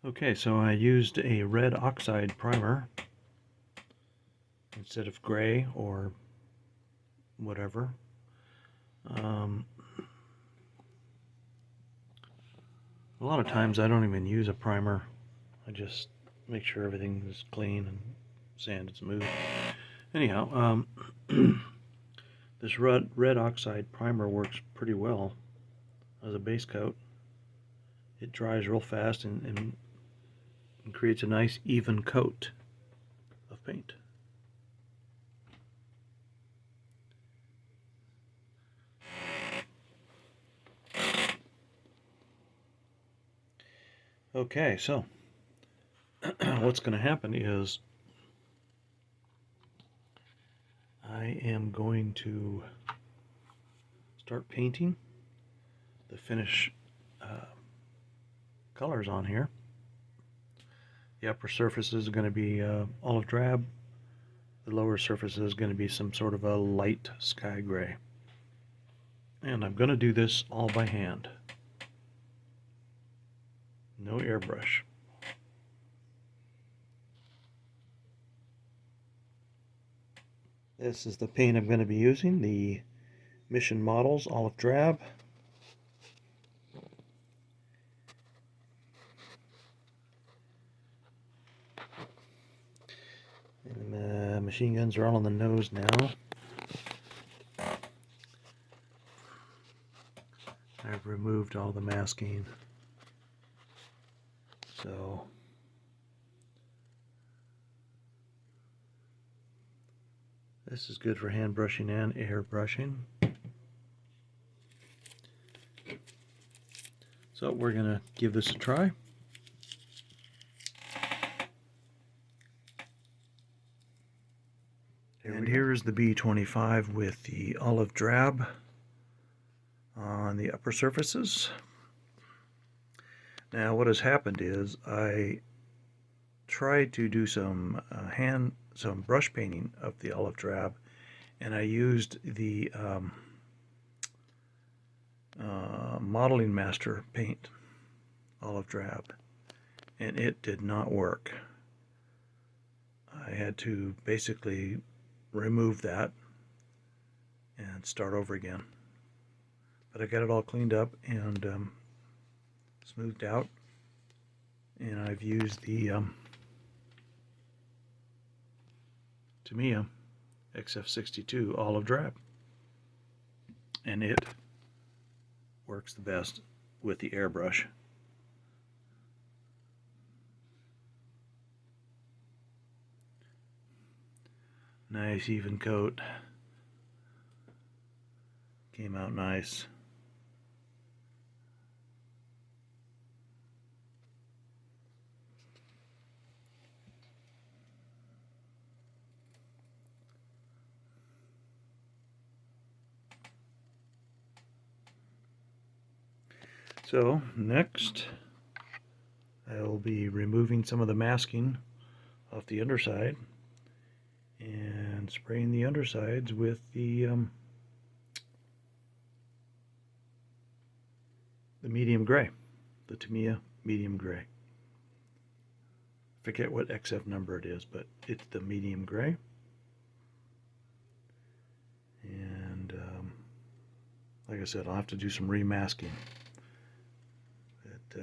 Okay, so I used a red oxide primer instead of gray or whatever. A lot of times I don't even use a primer. I just make sure everything is clean and sanded smooth. Anyhow, this red oxide primer works pretty well as a base coat. It dries real fast and creates a nice even coat of paint. Okay, so what's going to happen is I am going to start painting the finish colors on here. The upper surface is going to be olive drab. The lower surface is going to be some sort of a light sky gray. And I'm going to do this all by hand. No airbrush. This is the paint I'm going to be using, the Mission Models Olive Drab. And the machine guns are all on the nose now. I've removed all the masking. So this is good for hand brushing and air brushing. So we're going to give this a try. And here is the B-25 with the olive drab on the upper surfaces. Now what has happened is I tried to do some brush painting of the olive drab, and I used the Modeling Master paint olive drab, and it did not work. I had to basically remove that and start over again. But I got it all cleaned up and smoothed out, and I've used the Tamiya XF62 olive drab, and it works the best with the airbrush. Nice even coat. Came out nice. So next I will be removing some of the masking off the underside and spraying the undersides with the medium gray, the Tamiya medium gray. Forget what XF number it is, but it's the medium gray. And like I said, I'll have to do some remasking. But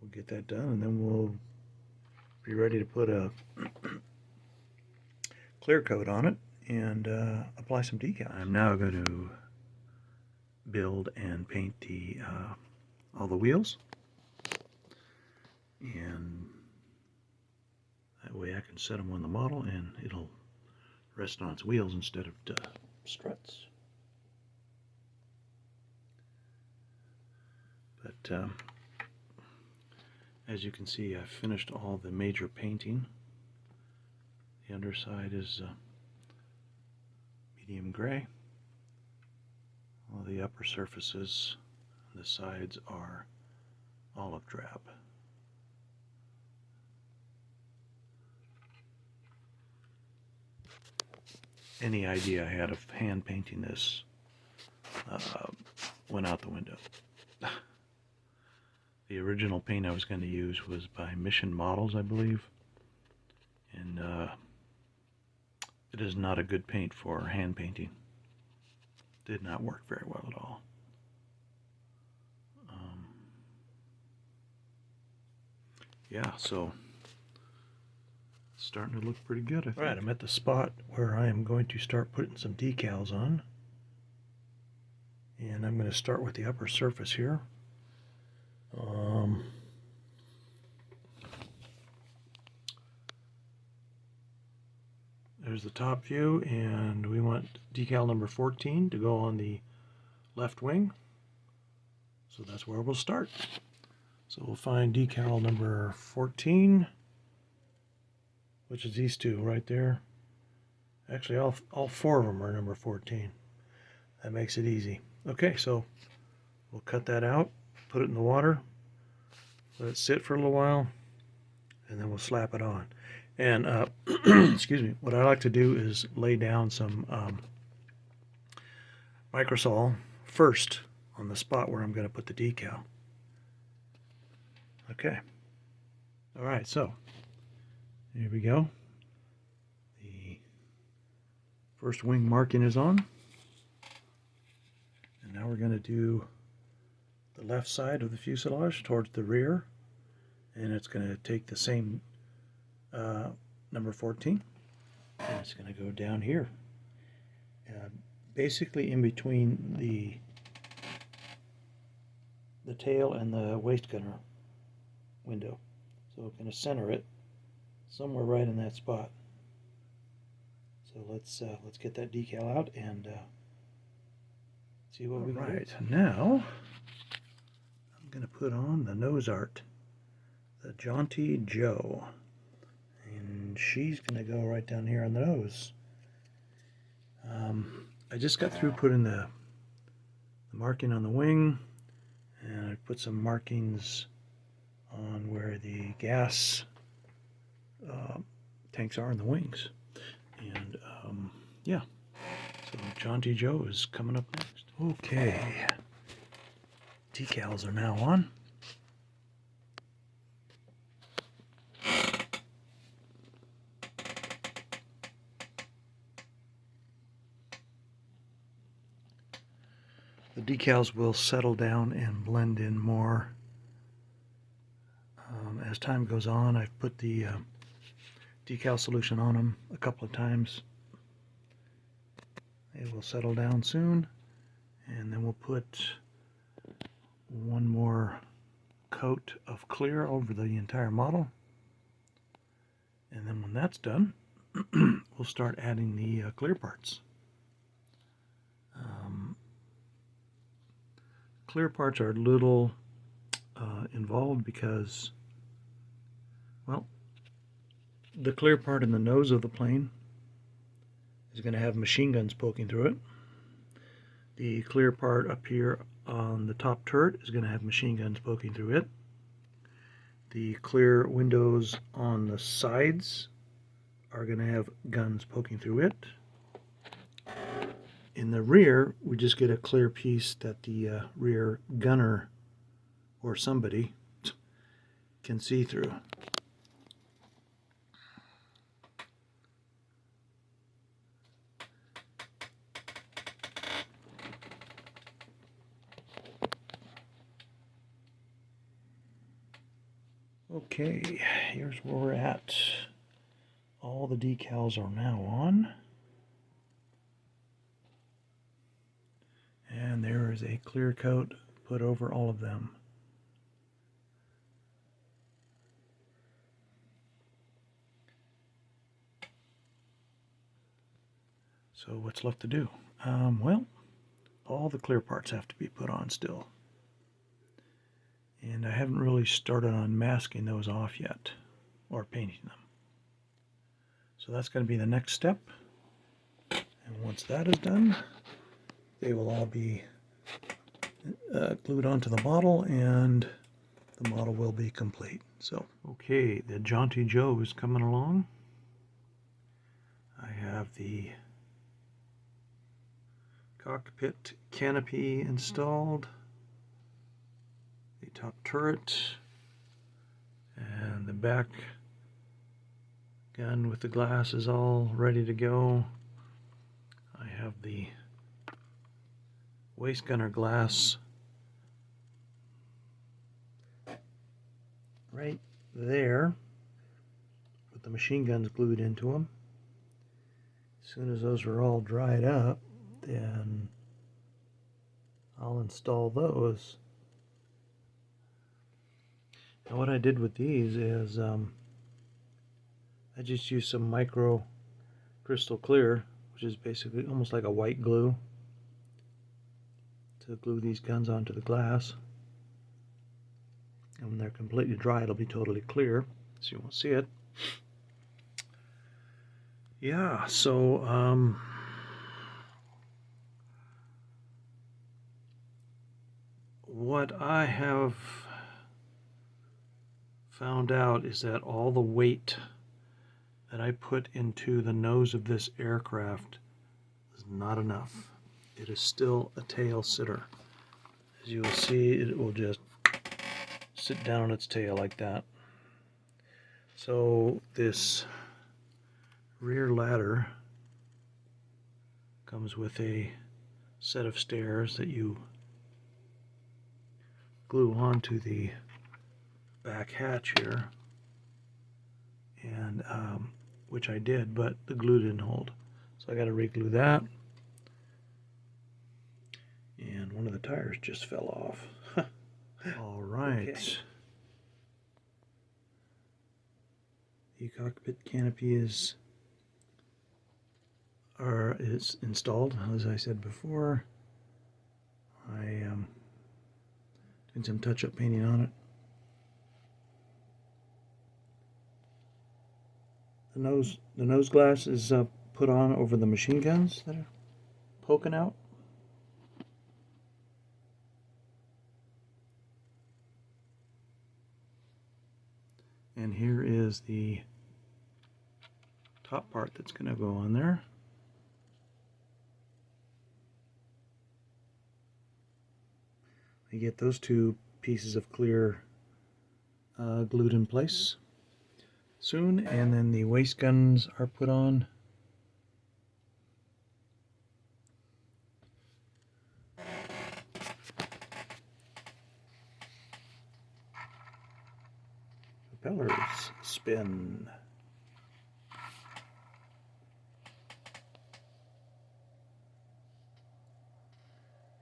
we'll get that done, and then we'll be ready to put a clear coat on it and apply some decal. I'm now going to build and paint the all the wheels, and that way I can set them on the model and it'll rest on its wheels instead of struts. But as you can see, I've finished all the major painting. The underside is medium gray. All the upper surfaces on the sides are olive drab. Any idea I had of hand painting this went out the window. The original paint I was going to use was by Mission Models, I believe. And it is not a good paint for hand painting. Did not work very well at all. Yeah, so it's starting to look pretty good, I think. Right, I'm at the spot where I am going to start putting some decals on. And I'm going to start with the upper surface here. There's the top view, and we want decal number 14 to go on the left wing. So that's where we'll start. So we'll find decal number 14, which is these two right there. Actually, all four of them are number 14. That makes it easy. Okay, so we'll cut that out, put it in the water, let it sit for a little while, and then we'll slap it on. And excuse me, what I like to do is lay down some microsol first on the spot where I'm going to put the decal. Okay. All right, so here we go. The first wing marking is on. And now we're going to do the left side of the fuselage towards the rear. And it's going to take the same number 14. And it's going to go down here. Basically in between the tail and the waist gunner window. So we're going to center it somewhere right in that spot. So let's get that decal out and see what we got. Right, now I'm going to put on the nose art, the Jaunty Joe, and she's going to go right down here on the nose. I just got through putting the marking on the wing, and I put some markings on where the gas tanks are in the wings. And yeah, so Jaunty Joe is coming up next. Okay, decals are now on. The decals will settle down and blend in more as time goes on. I've put the decal solution on them a couple of times. It will settle down soon, and then we'll put one more coat of clear over the entire model, and then when that's done we'll start adding the clear parts. Clear parts are a little involved because, well, the clear part in the nose of the plane is going to have machine guns poking through it. The clear part up here on the top turret is going to have machine guns poking through it. The clear windows on the sides are going to have guns poking through it. In the rear, we just get a clear piece that the rear gunner or somebody can see through. Okay, here's where we're at. All the decals are now on. And there is a clear coat put over all of them. So what's left to do? Well, all the clear parts have to be put on still. And I haven't really started on masking those off yet, or painting them. So that's going to be the next step. And once that is done, they will all be glued onto the model, and the model will be complete. So, okay, the Jaunty Joe is coming along. I have the cockpit canopy installed, the top turret, and the back gun with the glass is all ready to go. I have the waist gunner glass right there with the machine guns glued into them. As soon as those are all dried up, then I'll install those. Now what I did with these is I just used some micro crystal clear, which is basically almost like a white glue, to glue these guns onto the glass. And when they're completely dry, it'll be totally clear, so you won't see it. Yeah, so what I have found out is that all the weight that I put into the nose of this aircraft is not enough. It is still a tail sitter. As you will see, it will just sit down on its tail like that. So this rear ladder comes with a set of stairs that you glue onto the back hatch here, and which I did, but the glue didn't hold, so I got to re-glue that. And one of the tires just fell off. All right. Okay. The cockpit canopy is installed, as I said before. I did some touch-up painting on it. The nose glass is put on over the machine guns that are poking out. And here is the top part that's going to go on there. You get those two pieces of clear glued in place soon, and then the waist guns are put on. Propellers spin.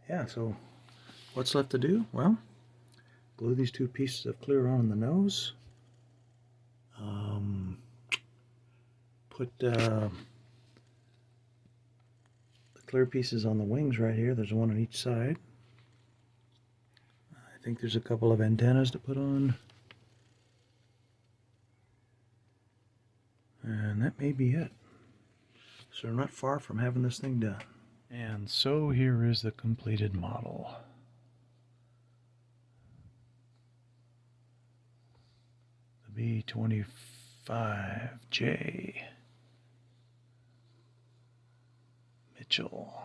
Yeah, so what's left to do? Well, glue these two pieces of clear on the nose. Put the clear pieces on the wings right here. There's one on each side. I think there's a couple of antennas to put on. And that may be it. So we're not far from having this thing done. And so here is the completed model. The B-25J Mitchell.